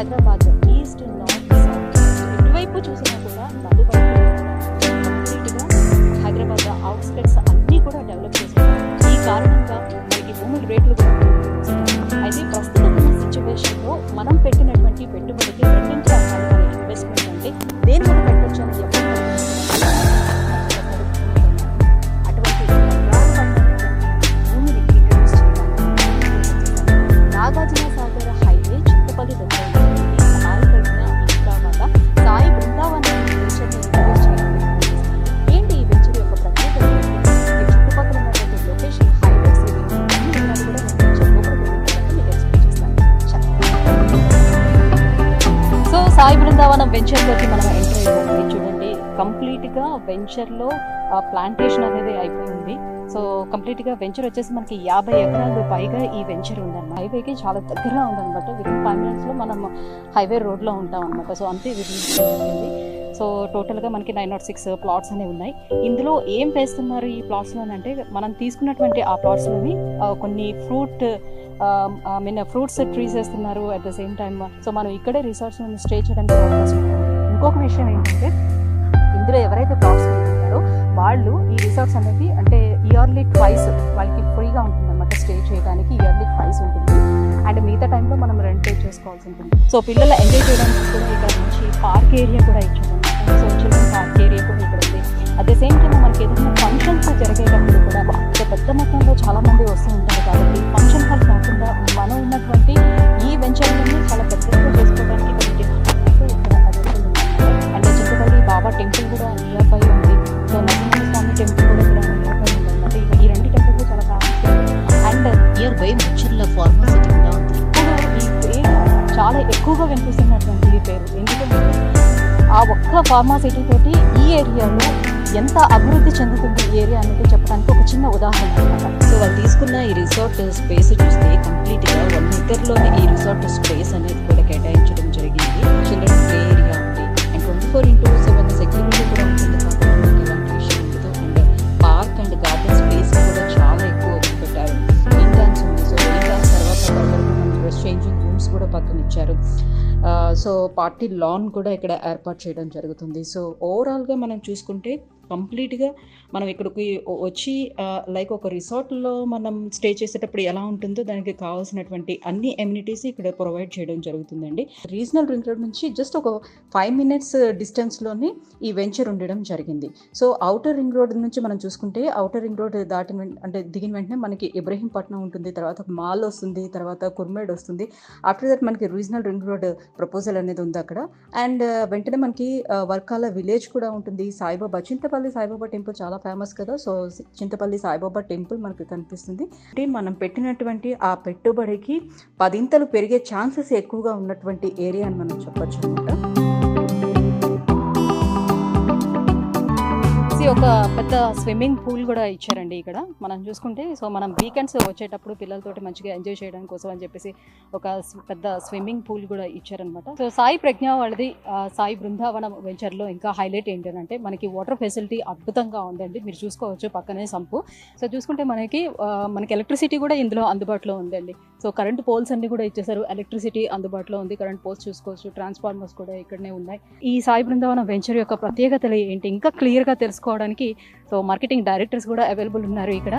Hyderabad east, north, south ఎటువైపు చూసినా కూడా నలువైపు కంప్లీట్గా హైదరాబాద్ అవుట్స్కట్స్ అన్నీ కూడా డెవలప్ చేస్తున్నారు. ఈ కారణంగా మనకి భూముల రేట్లు కూడా అయితే ప్రస్తుతం ఉన్న సిచ్యువేషన్లో మనం పెట్టినటువంటి పెట్టుబడికి రెండింటి రకాల ఇన్వెస్ట్మెంట్ అంటే దేని మీద పెట్టవచ్చు అని అటువంటి భూమిని ఇంట్రడ్యూస్ చేయడానికి నాగార్జున సాగర్ హైవే చింతపల్లి దగ్గర సాయి బృందావనం వెంచర్ని ఇంట్రడ్యూస్ చేయడానికి ఏంటి ఈ వెంచర్ యొక్క ప్రత్యేకత, ఈ చుట్టుపక్కల ఉన్నటువంటి లొకేషన్ హైవేస్ కూడా సో సాయి బృందావనం వెంచర్లోకి మనం ఎంటర్ అయిపోయింది. చూడండి, కంప్లీట్గా వెంచర్లో ప్లాంటేషన్ అనేది అయిపోయింది. సో కంప్లీట్గా వెంచర్ వచ్చేసి మనకి 50 ఎకరాలు పైగా ఈ వెంచర్ ఉందన్నమాట. హైవేకి చాలా దగ్గరగా ఉందన్నమాట. విత్ 5 minutesలో మనం హైవే రోడ్లో ఉంటాం అనమాట. సో అంతే విధించింది. సో టోటల్గా మనకి 906 ప్లాట్స్ అనేవి ఉన్నాయి. ఇందులో ఏం వేస్తున్నారు ఈ ప్లాట్స్లో అంటే మనం తీసుకున్నటువంటి ఆ ప్లాట్స్లోని కొన్ని ఫ్రూట్స్ ట్రీస్ వేస్తున్నారు. At the same time so మనం ఇక్కడే రిసార్ట్స్ స్టే చేయడానికి అవకాశం ఉంది. ఇంకొక విషయం ఏంటంటే ఇందులో ఎవరైతే ప్లాట్స్ తీసుకుంటారో వాళ్ళు ఈ రిసార్ట్స్ అనేది అంటే ఇయర్లీ ట్వైస్ వాళ్ళకి ఫ్రీగా ఉంటుంది అనమాట. స్టే చేయడానికి ఇయర్లీ ట్వైస్ ఉంటుంది. అండ్ మిగతా టైంలో మనం రెంట్ పే చేసుకోవాల్సి ఉంటుంది. సో పిల్లలు ఎంజాయ్ చేయడానికి కూడా ఇక్కడ నుంచి పార్క్ ఏరియా కూడా ఇచ్చారనమాట. సో చిల్డ్రన్ పార్క్ ఏరియా కూడా ఇక్కడ ఉంది. అట్ ద సేమ్ టైం మనకి ఏదైనా ఫంక్షన్స్ జరిగేటప్పుడు కూడా పెద్ద మొత్తంలో చాలా మంది వస్తూ ఉంటారు కాబట్టి ఫంక్షన్ హాల్ కాకుండా మనం ఉన్నటువంటి ఈ వెంచర్ని చాలా పెద్దగా చేసుకోవడానికి అండ్ చింతపల్లి బాబా టెంపుల్ కూడా నియర్ బై ఉంది. సో నరసింహ స్వామి టెంపుల్ కూడా ఇక్కడ నియర్ బై ఉంది అనమాట. ఈ రెండు టెంపుల్ చాలా ఫేమస్. అండ్ నియర్ బై వెంచర్ల ఫార్మాసిటీ కూడా ఉంది. ఈ పేరు చాలా ఎక్కువగా వినిపిస్తున్నటువంటి ఈ పేరు ఎందుకంటే ఆ ఒక్క ఫార్మాసిటీ తోటి ఈ ఏరియాలో ఎంత అభివృద్ధి చెందుతుంది ఈ ఏరియా అనేది చెప్పడానికి ఒక చిన్న ఉదాహరణ అనమాట. సో వాళ్ళు తీసుకున్న ఈ రిసార్ట్ స్పేస్ చూస్తే కంప్లీట్గా 1 acreలోనే ఈ రిసార్ట్ స్పేస్ అనేది కూడా కేటాయించడం జరిగింది. చిల్డ్రన్ ప్లే ఏరియా ఉంది అండ్ 24/7 సెక్యూరిటీ కూడా ఉంటుంది కాబట్టి ఇలాంటి విషయం ఉండదు. And park and garden space కూడా చాలా ఎక్కువ పెట్టారు. మెయిన్ డాన్స్ ఉంది. సో మెయిన్ డాన్స్ తర్వాత డ్రెస్ చేంజింగ్ రూమ్స్ కూడా పక్కన ఇచ్చారు. సో పార్టీ లాన్ కూడా ఇక్కడ ఏర్పాటు చేయడం జరుగుతుంది. సో ఓవరాల్గా మనం చూసుకుంటే కంప్లీట్గా మనం ఇక్కడికి వచ్చి లైక్ ఒక రిసార్ట్లో మనం స్టే చేసేటప్పుడు ఎలా ఉంటుందో దానికి కావాల్సినటువంటి అన్ని ఎమ్యూనిటీస్ ఇక్కడ ప్రొవైడ్ చేయడం జరుగుతుందండి. రీజనల్ రింగ్ రోడ్ నుంచి జస్ట్ ఒక 5 minutes డిస్టెన్స్లోనే ఈ వెంచర్ ఉండడం జరిగింది. సో అవుటర్ రింగ్ రోడ్ నుంచి మనం చూసుకుంటే అవుటర్ రింగ్ రోడ్ దిగిన వెంటనే మనకి ఇబ్రహీంపట్నం ఉంటుంది, తర్వాత మాల్ వస్తుంది, తర్వాత కుర్మేడ్ వస్తుంది. ఆఫ్టర్ దట్ మనకి రీజనల్ రింగ్ రోడ్ ప్రపోజల్ అనేది ఉంది అక్కడ. అండ్ వెంటనే మనకి వర్కాల విలేజ్ కూడా ఉంటుంది. సాయిబాబా చింతపల్లి సాయిబాబా టెంపుల్ చాలా ఫేమస్ కదా. సో చింతపల్లి సాయిబాబా టెంపుల్ మనకు కనిపిస్తుంది. అంటే మనం పెట్టినటువంటి ఆ పెట్టుబడికి 10 పెరిగే ఛాన్సెస్ ఎక్కువగా ఉన్నటువంటి ఏరియా అని మనం చెప్పొచ్చు అనమాట. ఒక పెద్ద స్విమ్మింగ్ పూల్ కూడా ఇచ్చారండి ఇక్కడ మనం చూసుకుంటే. సో మనం వీకెండ్స్ వచ్చేటప్పుడు పిల్లలతోటి మంచిగా ఎంజాయ్ చేయడం కోసం అని చెప్పేసి ఒక పెద్ద స్విమ్మింగ్ పూల్ కూడా ఇచ్చారనమాట. సో సాయి ప్రజ్ఞ వాళ్ళది సాయి బృందావనం వెంచర్లో ఇంకా హైలైట్ ఏంటంటే మనకి వాటర్ ఫెసిలిటీ అద్భుతంగా ఉందండి. మీరు చూసుకోవచ్చు పక్కనే సంపు. సో చూసుకుంటే మనకి ఎలక్ట్రిసిటీ కూడా ఇందులో అందుబాటులో ఉందండి. సో కరెంట్ పోల్స్ అన్ని కూడా ఇచ్చేసారు. ఎలక్ట్రిసిటీ అందుబాటులో ఉంది. కరెంట్ పోల్స్ చూసుకోవచ్చు. ట్రాన్స్ఫార్మర్స్ కూడా ఇక్కడనే ఉన్నాయి. ఈ సాయి బృందావనం వెంచర్ యొక్క ప్రత్యేకతలు ఏంటి ఇంకా క్లియర్గా తెలుసుకోవడానికి సో మార్కెటింగ్ డైరెక్టర్స్ కూడా అవైలబుల్ ఉన్నారు ఇక్కడ.